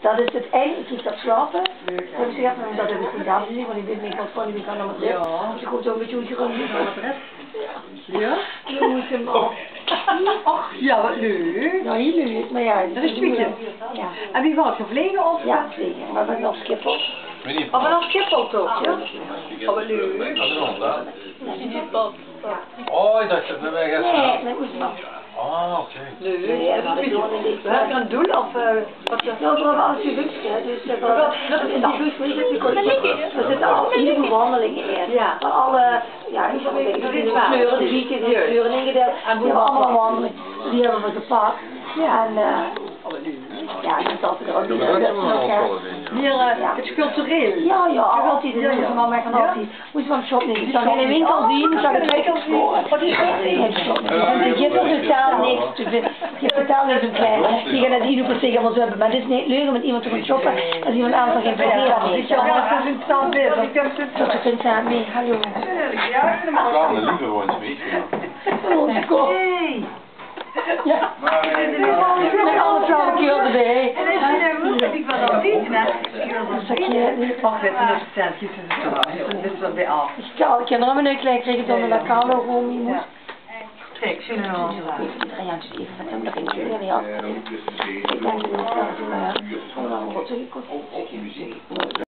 Dat is het eigenlijk, ik dat slapen. Dat heb ik gezegd, maar dat heb ik gedaan niet, want ik weet niet wat van die kan allemaal zeggen. Dus ik hoor zo een beetje hoe je gewoon niet van het ja? Nu moet hem al. Ach, ja, wat leuk. Ja, heel leuk, maar ja. Dat is Pietje. Ja. En wie was gevlegen of? Ja, zeker. Maar met nog Schiphol. Oh, met nog Schiphol toch, ja? Oh, wat leuk. Oh, ik dacht dat we weg Nee, dat moest maar. Ah, oké. Leuk. Nee, dat is gewoon in We hebben een doel of wat je... Ja, we hebben alles gelukt, hè. Dus in de bus weet ik niet. Er zitten al heel veel wandelingen in. Ja. Maar alle, ja, ik zal zeggen, de kleuren, de wieken, de kleuren ingedeeld. Die hebben allemaal wandelingen. Die hebben we gepakt. Ja. En ja, dat is altijd al die Meer het cultureel. ja, ja, altijd. Dus mama kan altijd. Moest van shoppen. Ik zag in de winkel zien, ik zag het winkel scoren. Wat is dat? En je hebt totaal niks te vinden. Je hebt totaal niks om klein. Die gaan het niet doen per se allemaal zo hebben. Maar dit is niet leuk om met iemand te gaan shoppen als iemand aan geen verkeer heeft. Ik heb wel eens een stand weer. Dat je kunt samen mee. Hallo. Ik kwam er liever gewoon mee. Hey. Ja. Met alle flauwekul erbij. Ik was al zien, hè. Ach, weet je, dat is het is wel bij af. Ik kan alle kinderen met een klein krijgen dan de kano gewoon niet moet. Kijk, zie je nou. Ja, dus even met hem, dat ging ik weer af. Ik denk dat het wel zo, ja.